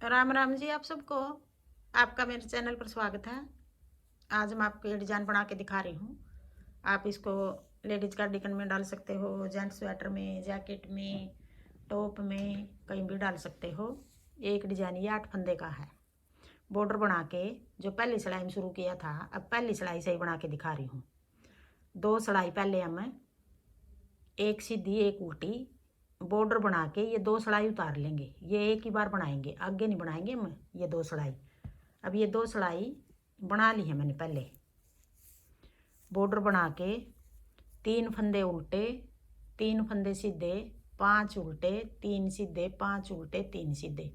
राम राम जी आप सबको। आपका मेरे चैनल पर स्वागत है। आज मैं आपको ये डिज़ाइन बना के दिखा रही हूँ। आप इसको लेडीज कार्डिगन में डाल सकते हो, जेंट्स स्वेटर में, जैकेट में, टॉप में, कहीं भी डाल सकते हो। एक डिज़ाइन ये 8 फंदे का है। बॉर्डर बना के जो पहली सिलाई में शुरू किया था, अब पहली सिलाई से ही बना के दिखा रही हूँ। 2 सिलाई पहले हम एक सीधी एक उल्टी बॉर्डर बना के ये 2 सिलाई उतार लेंगे। ये एक ही बार बनाएंगे, आगे नहीं बनाएंगे हम। ये 2 सिलाई, अब ये 2 सिलाई बना ली है मैंने। पहले बॉर्डर बना के 3 फंदे उल्टे, 3 फंदे सीधे, 5 उल्टे, 3 सीधे, 5 उल्टे, 3 सीधे,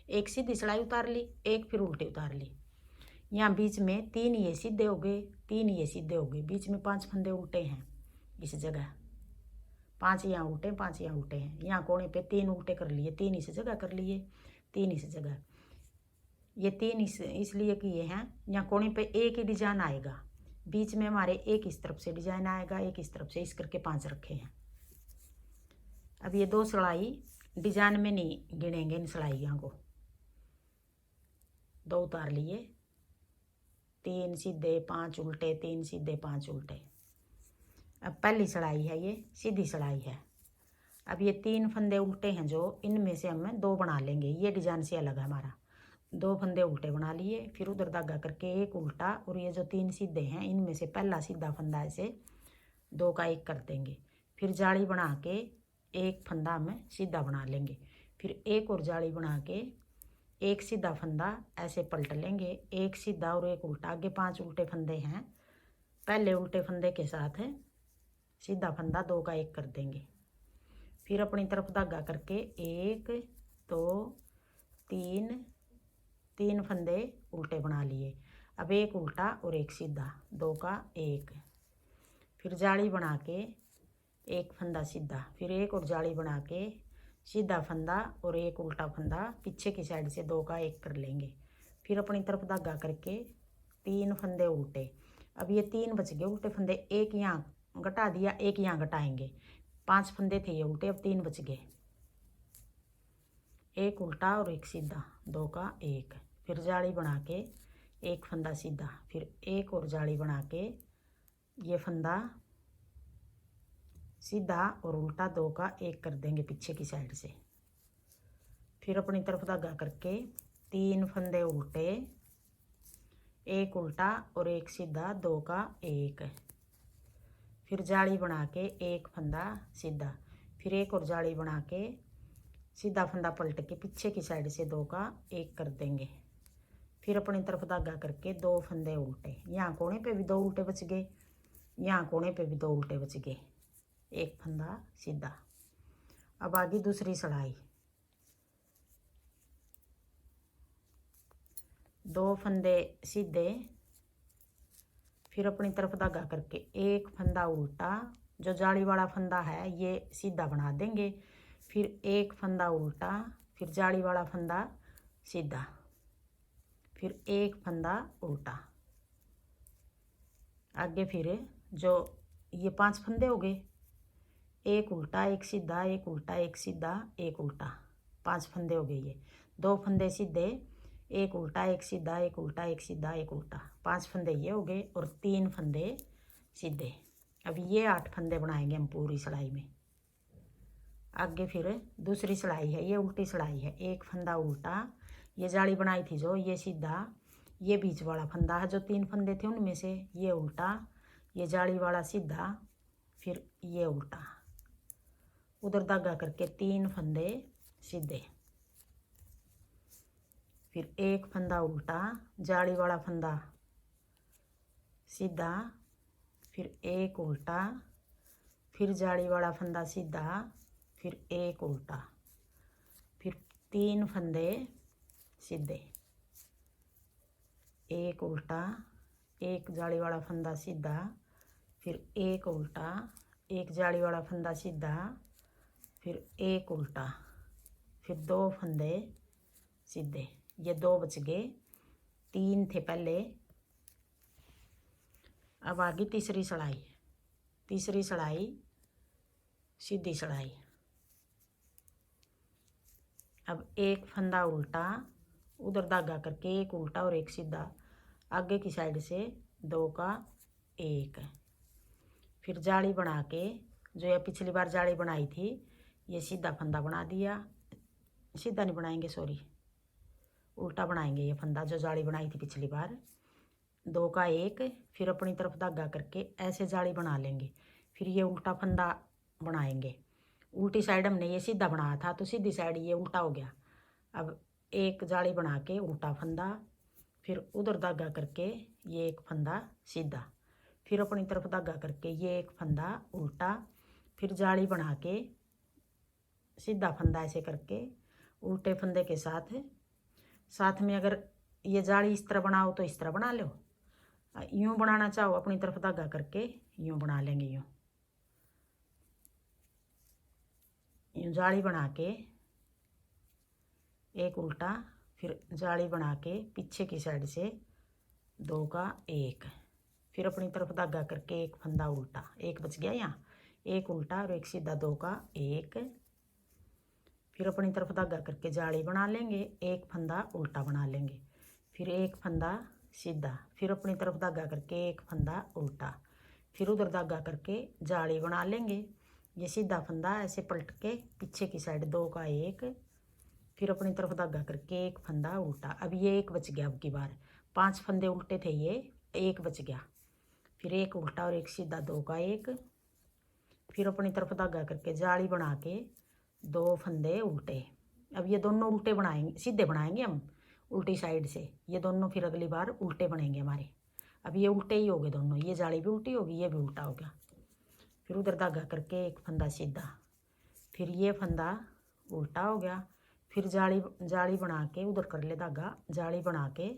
एक सीधी सिलाई उतार ली, एक फिर उल्टी उतार ली। यहाँ बीच में 3 ये सीधे हो गए, 3 ये सीधे हो गए, बीच में 5 फंदे उल्टे हैं। इस जगह 5 यहाँ उल्टे, 5 यहाँ उल्टे हैं। यहाँ कोने पे 3 उल्टे कर लिए, 3 इस जगह कर लिए, 3 इस जगह। ये 3 इसलिए किए हैं, यहाँ कोने पे एक ही डिजाइन आएगा। बीच में हमारे एक इस तरफ से डिजाइन आएगा, एक इस तरफ से, इस करके 5 रखे हैं। अब ये 2 सिलाई डिजाइन में नहीं गिनेंगे, इन सिलाइयों को 2 उतार लिए, 3 सीधे 5 उल्टे, 3 सीधे 5 उल्टे। अब पहली सिलाई है, ये सीधी सिलाई है। अब ये 3 फंदे उल्टे हैं जो, इनमें से हम 2 बना लेंगे। ये डिजाइन से अलग है हमारा। 2 फंदे उल्टे बना लिए, फिर उधर धागा करके एक उल्टा, और ये जो 3 सीधे हैं इनमें से पहला सीधा फंदा ऐसे 2 का 1 कर देंगे। फिर जाली बना के एक फंदा हम सीधा बना लेंगे। फिर एक और जाली बना के एक सीधा फंदा ऐसे पलट लेंगे, एक सीधा और एक उल्टा। आगे 5 उल्टे फंदे हैं, पहले उल्टे फंदे के साथ सीधा फंदा 2 का 1 कर देंगे। फिर अपनी तरफ धागा करके 1 2 3 फंदे उल्टे बना लिए। अब एक उल्टा और एक सीधा, 2 का 1। फिर जाली बना के एक फंदा सीधा, फिर एक और जाली बना के सीधा फंदा और एक उल्टा फंदा पीछे की साइड से 2 का 1 कर लेंगे। फिर अपनी तरफ धागा करके 3 फंदे उल्टे। अब ये 3 बच गए उल्टे फंदे, एक यहाँ घटा दिया, एक यहाँ घटाएंगे। 5 फंदे थे ये उल्टे, अब 3 बच गए। एक उल्टा और एक सीधा, 2 का 1। फिर जाली बना के एक फंदा सीधा, फिर एक और जाली बना के ये फंदा सीधा और उल्टा 2 का 1 कर देंगे पीछे की साइड से। फिर अपनी तरफ धागा करके 3 फंदे उल्टे, एक उल्टा और एक सीधा, 2 का 1। फिर जाली बना के एक फंदा सीधा, फिर एक और जाली बना के सीधा फंदा पलट के पीछे की साइड से 2 का 1 कर देंगे। फिर अपनी तरफ धागा करके 2 फंदे उल्टे, यहाँ कोने पे भी 2 उल्टे बच गए, यहाँ कोने पे भी 2 उल्टे बच गए, एक फंदा सीधा। अब आगे दूसरी सिलाई, 2 फंदे सीधे, फिर अपनी तरफ धागा करके एक फंदा उल्टा, जो जाली वाला फंदा है ये सीधा बना देंगे। फिर एक फंदा उल्टा, फिर जाली वाला फंदा सीधा, फिर एक फंदा उल्टा। आगे फिर जो ये 5 फंदे हो गए, एक उल्टा एक सीधा, एक उल्टा एक सीधा, एक उल्टा, 5 फंदे हो गए। ये 2 फंदे सीधे, एक उल्टा एक सीधा, एक उल्टा एक सीधा, एक उल्टा, 5 फंदे ये हो गए, और 3 फंदे सीधे। अब ये 8 फंदे बनाएंगे हम पूरी सिलाई में। आगे फिर दूसरी सिलाई है, ये उल्टी सिलाई है। एक फंदा उल्टा, ये जाली बनाई थी जो, ये सीधा, ये बीच वाला फंदा है जो 3 फंदे थे उनमें से, ये उल्टा, ये जाली वाला सीधा, फिर ये उल्टा। उधर धागा करके 3 फंदे सीधे, फिर एक फंदा उल्टा, जाली वाला फंदा सीधा, फिर एक उल्टा, फिर जाली वाला फंदा सीधा, फिर एक उल्टा, फिर 3 फंदे सीधे, एक उल्टा, एक जाली वाला फंदा सीधा, फिर एक उल्टा, एक जाली वाला फंदा सीधा, फिर एक उल्टा, फिर 2 फंदे सीधे। ये 2 बच गए, 3 थे पहले। अब आगे तीसरी सिलाई, तीसरी सिलाई सीधी सिलाई। अब एक फंदा उल्टा, उधर धागा करके एक उल्टा और एक सीधा, आगे की साइड से 2 का 1, फिर जाली बना के जो ये पिछली बार जाली बनाई थी ये सीधा फंदा बना दिया, सीधा नहीं बनाएंगे सॉरी, उल्टा बनाएंगे ये फंदा जो जाली बनाई थी पिछली बार, 2 का 1, फिर अपनी तरफ धागा करके ऐसे जाली बना लेंगे, फिर ये उल्टा फंदा बनाएंगे। उल्टी साइड हमने ये सीधा बनाया था तो सीधी साइड ये उल्टा हो गया। अब एक जाली बना के उल्टा फंदा, फिर उधर धागा करके ये एक फंदा सीधा, फिर अपनी तरफ धागा करके ये एक फंदा उल्टा, फिर जाली बना के सीधा फंदा ऐसे करके उल्टे फंदे के साथ साथ में, अगर ये जाली इस तरह बनाओ तो इस तरह बना लो, यूँ बनाना चाहो अपनी तरफ धागा करके यूँ बना लेंगे, यूँ जाली बना के एक उल्टा, फिर जाली बना के पीछे की साइड से 2 का 1, फिर अपनी तरफ धागा करके एक फंदा उल्टा, एक बच गया यहाँ, एक उल्टा और एक सीधा 2 का 1, फिर अपनी तरफ धागा करके जाली बना लेंगे, एक फंदा उल्टा बना लेंगे, फिर एक फंदा सीधा, फिर अपनी तरफ धागा करके एक फंदा उल्टा, फिर उधर धागा करके जाली बना लेंगे, ये सीधा फंदा ऐसे पलट के पीछे की साइड 2 का 1, फिर अपनी तरफ धागा करके एक फंदा उल्टा। अब ये एक बच गया, अब की बार 5 फंदे उल्टे थे, ये एक बच गया, फिर एक उल्टा और एक सीधा 2 का 1, फिर अपनी तरफ धागा करके जाली बना के 2 फंदे उल्टे। अब ये दोनों उल्टे बनाएंगे, सीधे बनाएंगे हम उल्टी साइड से, ये दोनों फिर अगली बार उल्टे बनेंगे हमारे। अब ये उल्टे ही हो गए दोनों, ये जाली भी उल्टी होगी ये भी उल्टा हो गया, फिर उधर धागा करके एक फंदा सीधा, फिर ये फंदा उल्टा हो गया, फिर जाली बना के उधर कर ले धागा, जाली बना के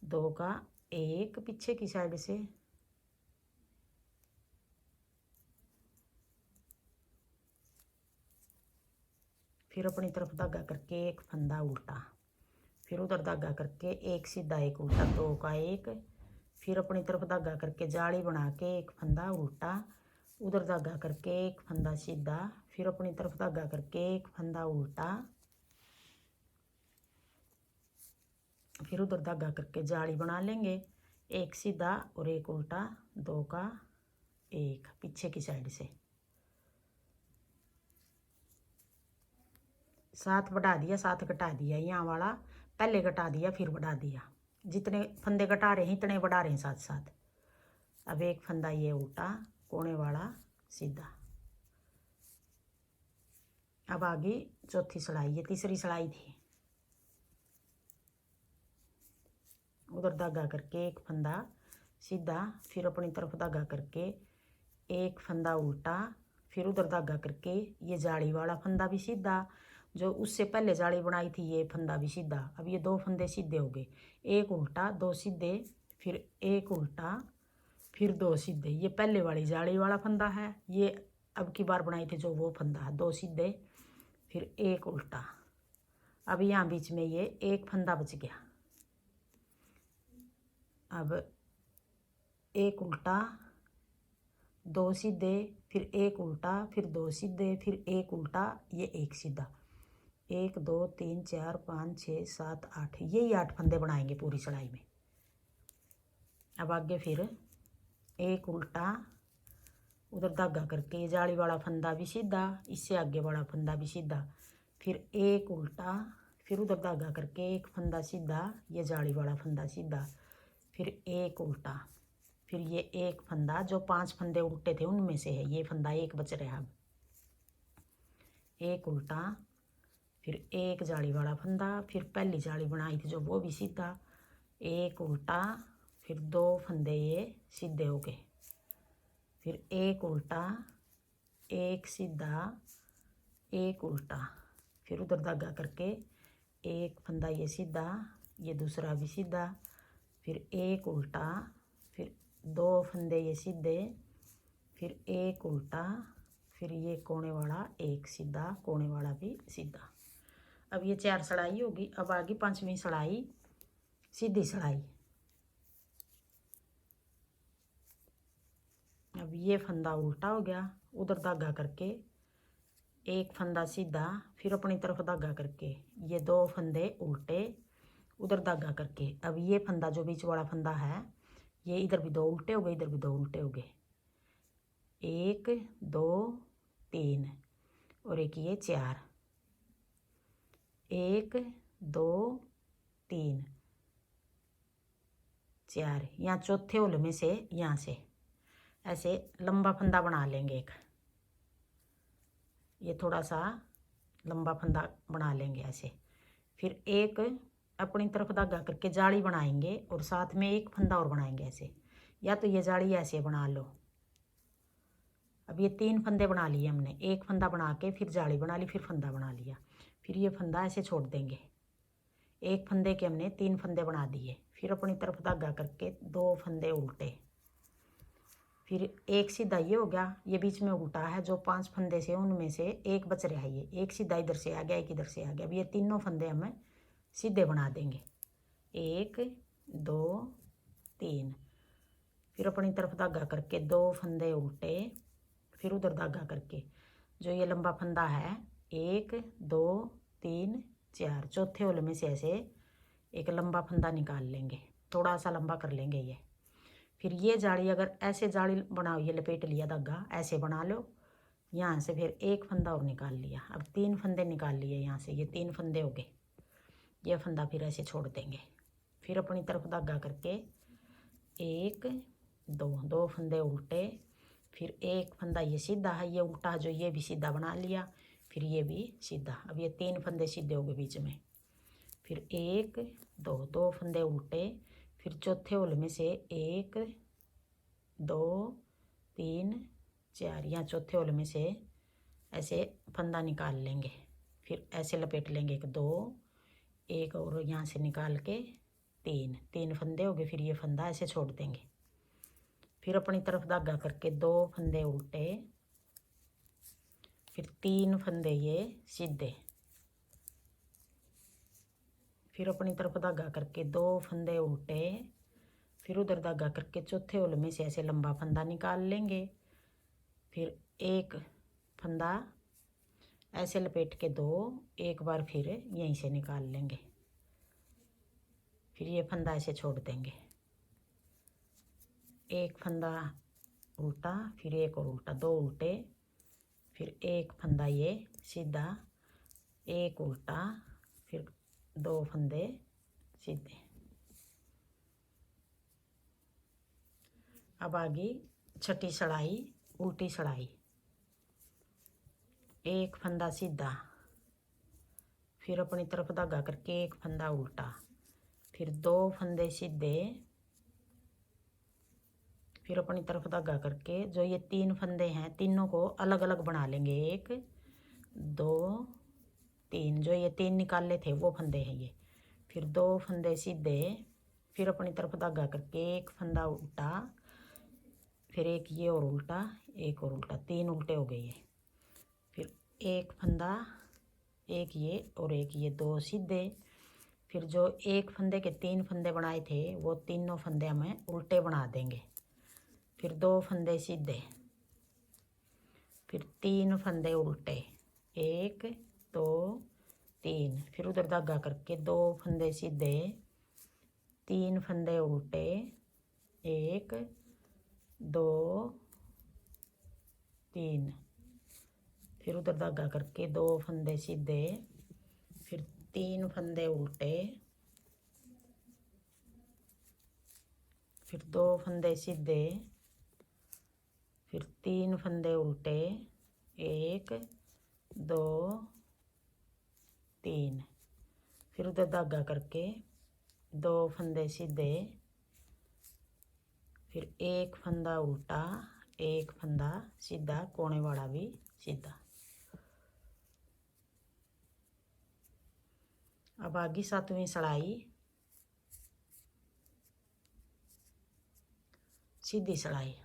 2 का 1 पीछे की साइड से, फिर अपनी तरफ धागा करके एक फंदा उल्टा, फिर उधर धागा करके एक सीधा एक उल्टा 2 का 1, फिर अपनी तरफ धागा करके जाली बना के एक फंदा उल्टा, उधर धागा करके एक फंदा सीधा, फिर अपनी तरफ धागा करके एक फंदा उल्टा, फिर उधर धागा करके जाली बना लेंगे, एक सीधा और एक उल्टा 2 का 1 पीछे की साइड से, 7 बढ़ा दिया 7 घटा दिया, यहाँ वाला पहले घटा दिया फिर बढ़ा दिया, जितने फंदे घटा रहे हैं इतने बढ़ा रहे हैं साथ साथ। अब एक फंदा ये उल्टा कोने वाला सीधा। अब आगे चौथी सिलाई, ये तीसरी सिलाई थी, उधर धागा करके एक फंदा सीधा, फिर अपनी तरफ धागा करके एक फंदा उल्टा, फिर उधर धागा करके ये जाली वाला फंदा भी सीधा, जो उससे पहले जाली बनाई थी ये फंदा भी सीधा। अब ये 2 फंदे सीधे हो गए, एक उल्टा 2 सीधे, फिर एक उल्टा फिर 2 सीधे, ये पहले वाली जाली वाला फंदा है, ये अब की बार बनाई थी जो वो फंदा, 2 सीधे फिर एक उल्टा। अब यहाँ बीच में ये एक फंदा बच गया, अब एक उल्टा 2 सीधे, फिर एक उल्टा, फिर 2 सीधे, फिर एक उल्टा, ये एक सीधा, 1 2 3 4 5 6 7 8, यही 8 फंदे बनाएंगे पूरी सिलाई में। अब आगे फिर एक उल्टा, उधर धागा करके ये जाली वाला फंदा भी सीधा, इससे आगे वाला फंदा भी सीधा, फिर एक उल्टा, फिर उधर धागा करके एक फंदा सीधा, ये जाली वाला फंदा सीधा, फिर एक उल्टा, फिर ये एक फंदा, जो 5 फंदे उल्टे थे उनमें से है ये फंदा एक बच रहा। अब एक उल्टा, फिर एक जाली वाला फंदा, फिर पहली जाली बनाई थी जो वो भी सीधा, एक उल्टा, फिर 2 फंदे ये सीधे हो गए, फिर एक उल्टा, एक सीधा, एक उल्टा, फिर उधर धागा करके एक फंदा ये सीधा, ये दूसरा भी सीधा, फिर एक उल्टा, फिर 2 फंदे ये सीधे, फिर एक उल्टा, फिर ये कोने वाला एक सीधा, कोने वाला भी सीधा। अब ये 4 सिलाई होगी। अब आगे 5वीं सिलाई सीधी सिलाई। अब ये फंदा उल्टा हो गया, उधर धागा करके एक फंदा सीधा, फिर अपनी तरफ धागा करके ये 2 फंदे उल्टे, उधर धागा करके। अब ये फंदा जो बीच वाला फंदा है, ये इधर भी 2 उल्टे हो गए, इधर भी 2 उल्टे हो गए, 1 2 3 और एक ये 4, 1 2 3 4। यहाँ चौथे होल में से यहाँ से ऐसे लंबा फंदा बना लेंगे एक, ये थोड़ा सा लंबा फंदा बना लेंगे ऐसे। फिर एक अपनी तरफ धागा करके जाली बनाएंगे और साथ में एक फंदा और बनाएंगे ऐसे, या तो ये जाली ऐसे बना लो। अब ये 3 फंदे बना लिए हमने, एक फंदा बना के फिर जाली बना ली, फिर फंदा बना लिया, फिर ये फंदा ऐसे छोड़ देंगे। एक फंदे के हमने 3 फंदे बना दिए। फिर अपनी तरफ धागा करके 2 फंदे उल्टे, फिर एक सीधा ये हो गया, ये बीच में उल्टा है, जो 5 फंदे से उनमें से एक बच रहा है, ये एक सीधा इधर से आ गया, एक इधर से आ गया। अब ये तीनों फंदे हमें सीधे बना देंगे, 1 2 3। फिर अपनी तरफ धागा करके 2 फंदे उल्टे, फिर उधर धागा करके जो ये लंबा फंदा है, 1 2 3 4, चौथे होल में से ऐसे एक लंबा फंदा निकाल लेंगे, थोड़ा सा लंबा कर लेंगे ये। फिर ये जाली अगर ऐसे जाली बनाओ, ये लपेट लिया धागा ऐसे बना लो, यहाँ से फिर एक फंदा और निकाल लिया। अब 3 फंदे निकाल लिए यहाँ से, ये 3 फंदे हो गए, ये फंदा फिर ऐसे छोड़ देंगे। फिर अपनी तरफ धागा करके 1 2 फंदे उल्टे, फिर एक फंदा ये सीधा है, ये उल्टा जो ये भी सीधा बना लिया, फिर ये भी सीधा। अब ये 3 फंदे सीधे हो गए बीच में। फिर 1 2 फंदे उल्टे, फिर चौथे होल में से 1 2 3 4, यहाँ चौथे होल में से ऐसे फंदा निकाल लेंगे, फिर ऐसे लपेट लेंगे 1 2, एक और यहाँ से निकाल के 3 फंदे हो गए। फिर ये फंदा ऐसे छोड़ देंगे। फिर अपनी तरफ धागा करके 2 फंदे उल्टे, फिर 3 फंदे ये सीधे, फिर अपनी तरफ धागा करके 2 फंदे उल्टे, फिर उधर धागा करके चौथे होल में से ऐसे लंबा फंदा निकाल लेंगे। फिर एक फंदा ऐसे लपेट के 2, एक बार फिर यहीं से निकाल लेंगे, फिर ये फंदा ऐसे छोड़ देंगे, एक फंदा उल्टा, फिर एक और उल्टा, 2 उल्टे, फिर एक फंदा ये सीधा, एक उल्टा, फिर 2 फंदे सीधे। अब आगे छठी सड़ाई, उल्टी सड़ाई, एक फंदा सीधा, फिर अपनी तरफ धागा करके एक फंदा उल्टा, फिर 2 फंदे सीधे, फिर अपनी तरफ धागा करके जो ये 3 फंदे हैं तीनों को अलग अलग बना लेंगे, 1 2 3, जो ये 3 निकाले थे वो फंदे हैं ये। फिर 2 फंदे सीधे, फिर अपनी तरफ धागा करके एक फंदा उल्टा, फिर एक ये और उल्टा, एक और उल्टा, 3 उल्टे हो गए ये। फिर एक फंदा, एक ये और एक ये, 2 सीधे, फिर जो एक फंदे के 3 फंदे बनाए थे वो तीनों फंदे हमें उल्टे बना देंगे। फिर 2 फंदे सीधे, फिर 3 फंदे उल्टे, 1 2 3, फिर उधर धागा करके 2 फंदे सीधे, 3 फंदे उल्टे, 1 2 3, फिर उधर धागा करके 2 फंदे सीधे, फिर 3 फंदे उल्टे, फिर 2 फंदे सीधे, फिर 3 फंदे उल्टे, 1 2 3, फिर उधर धागा करके 2 फंदे सीधे, फिर एक फंदा उल्टा, एक फंदा सीधा, कोने वाला भी सीधा। अब आगे 7वीं सड़ाई, सीधी सड़ाई,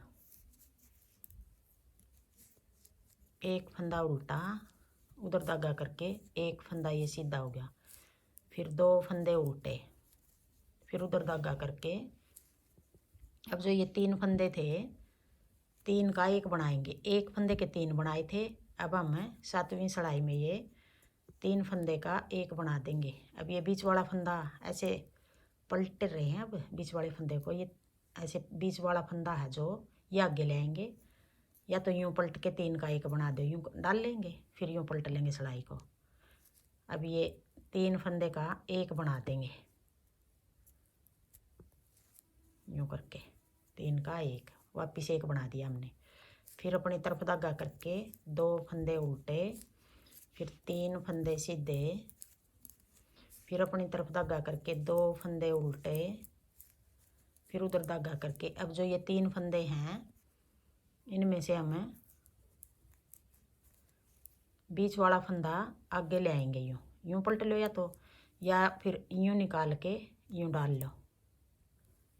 एक फंदा उल्टा, उधर धागा करके एक फंदा ये सीधा हो गया, फिर 2 फंदे उल्टे, फिर उधर धागा करके अब जो ये 3 फंदे थे 3 का एक बनाएंगे, एक फंदे के 3 बनाए थे। अब हम 7वीं सड़ाई में ये 3 फंदे का एक बना देंगे। अब ये बीच वाला फंदा ऐसे पलट रहे हैं। अब बीच वाले फंदे को ये ऐसे बीच वाला फंदा है जो ये आगे ले आएंगे, या तो यूँ पलट के 3 का एक बना दो, यूँ डाल लेंगे, फिर यूँ पलट लेंगे सिलाई को। अब ये 3 फंदे का एक बना देंगे यूँ करके, 3 का एक, वापिस एक बना दिया हमने। फिर अपनी तरफ धागा करके 2 फंदे उल्टे, फिर 3 फंदे सीधे, फिर अपनी तरफ धागा करके 2 फंदे उल्टे, फिर उधर धागा करके। अब जो ये 3 फंदे हैं इनमें से हम बीच वाला फंदा आगे ले आएंगे, यूँ यूँ पलट लो, या फिर यूँ निकाल के यूँ डाल लो,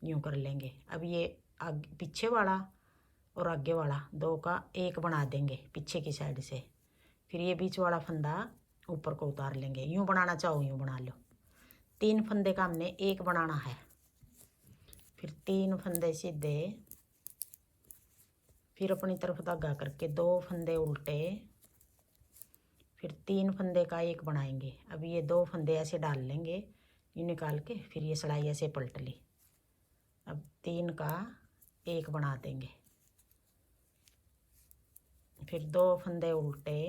यूँ कर लेंगे। अब ये आगे पीछे वाला और आगे वाला 2 का एक बना देंगे पीछे की साइड से। फिर ये बीच वाला फंदा ऊपर को उतार लेंगे, यूँ बनाना चाहो यूँ बना लो। 3 फंदे का हमने एक बनाना है। फिर 3 फंदे सीधे, फिर अपनी तरफ धागा करके 2 फंदे उल्टे, फिर 3 फंदे का एक बनाएंगे। अब ये 2 फंदे ऐसे डाल लेंगे, ये निकाल के, फिर ये सिलाई ऐसे पलट ली। अब 3 का एक बना देंगे, फिर 2 फंदे उल्टे,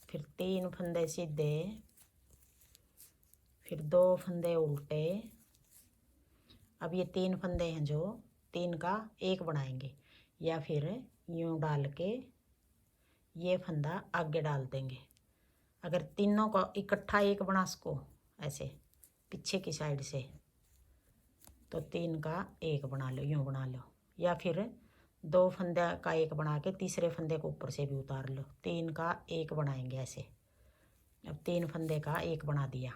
फिर 3 फंदे सीधे, फिर 2 फंदे उल्टे। अब ये 3 फंदे हैं जो 3 का एक बनाएंगे, या फिर यूँ डाल के ये फंदा आगे डाल देंगे। अगर तीनों को इकट्ठा एक बना सको ऐसे पीछे की साइड से, तो 3 का एक बना लो, यूँ बना लो, या फिर 2 फंदे का एक बना के तीसरे फंदे को ऊपर से भी उतार लो, 3 का एक बनाएंगे ऐसे। अब 3 फंदे का एक बना दिया,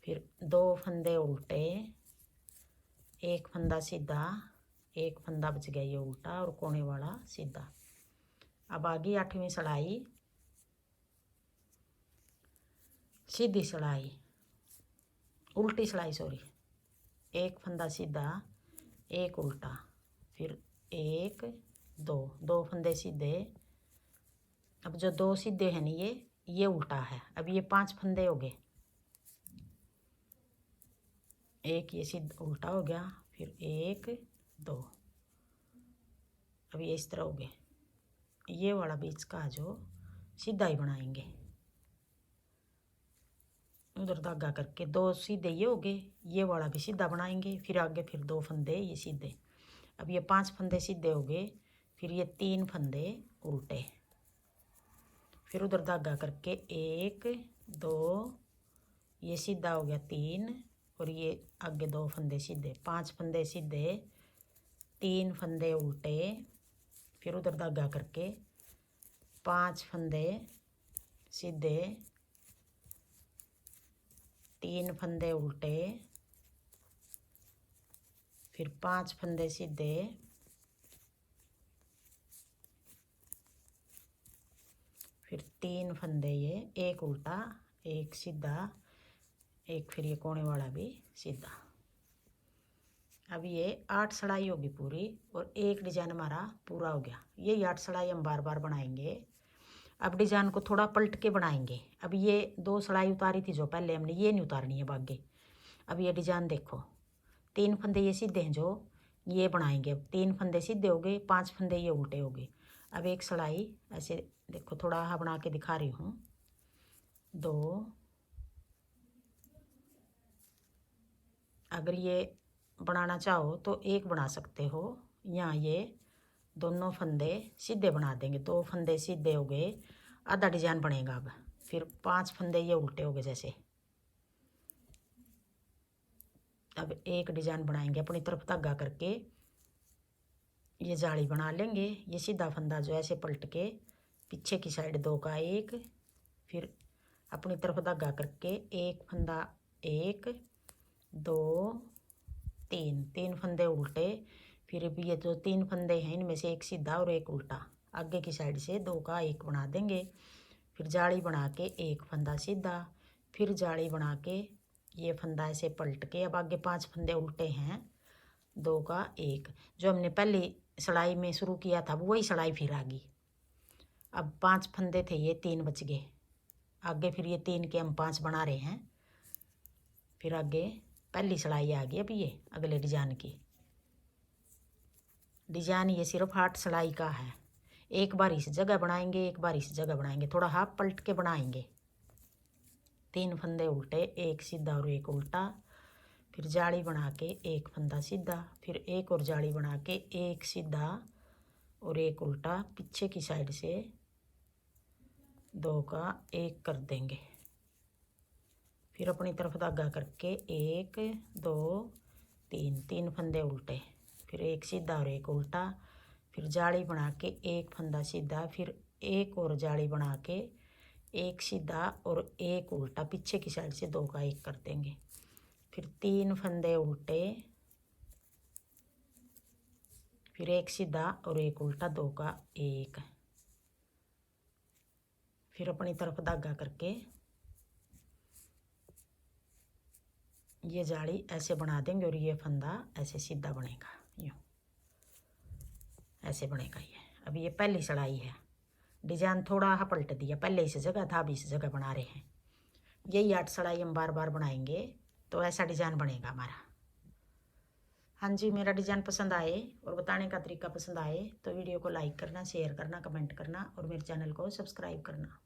फिर 2 फंदे उल्टे, एक फंदा सीधा, एक फंदा बच गया ये उल्टा और कोने वाला सीधा। अब आगे 8वीं सिलाई, सीधी सिलाई, उल्टी सिलाई सॉरी, एक फंदा सीधा, एक उल्टा, फिर 1 2, 2 फंदे सीधे। अब जो 2 सीधे हैं ना ये उल्टा है। अब ये 5 फंदे हो गए, एक ये सीधा उल्टा हो गया, फिर 1 2, अब ये इस तरह हो गए। ये वाला बीच का जो सीधा ही बनाएंगे, उधर धागा करके 2 सीधे ये हो गए, ये वाला भी सीधा बनाएंगे, फिर आगे फिर 2 फंदे ये सीधे। अब ये 5 फंदे सीधे हो गए, फिर ये 3 फंदे उल्टे, फिर उधर धागा करके 1 2, ये सीधा हो गया 3, और ये आगे 2 फंदे सीधे, 5 फंदे सीधे, 3 फंदे उल्टे, फिर उधर धागा करके 5 फंदे सीधे, 3 फंदे उल्टे, फिर 5 फंदे सीधे, फिर 3 फंदे ये, एक उल्टा एक सीधा, एक फिर ये कोने वाला भी सीधा। अब ये 8 सिलाई होगी पूरी, और एक डिजाइन हमारा पूरा हो गया। यही 8 सिलाई हम बार बार बनाएंगे। अब डिजाइन को थोड़ा पलट के बनाएंगे। अब ये 2 सिलाई उतारी थी जो पहले हमने, ये नहीं उतारनी है आगे। अब ये डिजाइन देखो, 3 फंदे ये सीधे हैं जो ये बनाएंगे। अब 3 फंदे सीधे हो गए, 5 फंदे ये उल्टे हो गए। अब एक सिलाई ऐसे देखो, थोड़ा आहा बना के दिखा रही हूँ। 2, अगर ये बनाना चाहो तो एक बना सकते हो, यहाँ ये दोनों फंदे सीधे बना देंगे। 2 फंदे सीधे हो गए, आधा डिजाइन बनेगा। अब फिर 5 फंदे ये उल्टे हो गए जैसे। अब एक डिजाइन बनाएंगे, अपनी तरफ धागा करके ये जाली बना लेंगे। ये सीधा फंदा जो ऐसे पलट के पीछे की साइड 2 का एक, फिर अपनी तरफ धागा करके एक फंदा 1 2 3, 3 फंदे उल्टे, फिर भी ये जो 3 फंदे हैं इनमें से एक सीधा और एक उल्टा, आगे की साइड से 2 का एक बना देंगे। फिर जाली बना के एक फंदा सीधा, फिर जाली बना के ये फंदा ऐसे पलट के, अब आगे 5 फंदे उल्टे हैं, 2 का एक, जो हमने पहले सिलाई में शुरू किया था वही सिलाई फिर आ गई। अब 5 फंदे थे ये 3 बच गए। आगे फिर ये 3 के हम 5 बना रहे हैं। फिर आगे पहली सिलाई आ गई। अब ये अगले डिजाइन की डिजाइन ये सिर्फ 8 सिलाई का है। एक बार इस जगह बनाएंगे, एक बार इस जगह बनाएंगे, थोड़ा हाफ पलट के बनाएंगे। 3 फंदे उल्टे, एक सीधा और एक उल्टा, फिर जाली बना के एक फंदा सीधा, फिर एक और जाली बना के एक सीधा और एक उल्टा, पीछे की साइड से 2 का 1 कर देंगे। फिर अपनी तरफ धागा करके 1 2 3 फंदे उल्टे, फिर एक सीधा और एक उल्टा, फिर जाली बना के एक फंदा सीधा, फिर एक और जाली बना के एक सीधा और एक उल्टा, पीछे की साइड से 2 का 1 कर देंगे। फिर 3 फंदे उल्टे, फिर एक सीधा और एक उल्टा, 2 का 1, फिर अपनी तरफ धागा करके ये जाली ऐसे बना देंगे और ये फंदा ऐसे सीधा बनेगा, यूँ ऐसे बनेगा ये। अब ये पहली सिलाई है। डिजाइन थोड़ा पलट दिया, पहले इस जगह था, अब इस जगह बना रहे हैं। यही 8 सिलाई हम बार बार बनाएंगे तो ऐसा डिजाइन बनेगा हमारा। हाँ जी, मेरा डिजाइन पसंद आए और बताने का तरीका पसंद आए तो वीडियो को लाइक करना, शेयर करना, कमेंट करना और मेरे चैनल को सब्सक्राइब करना।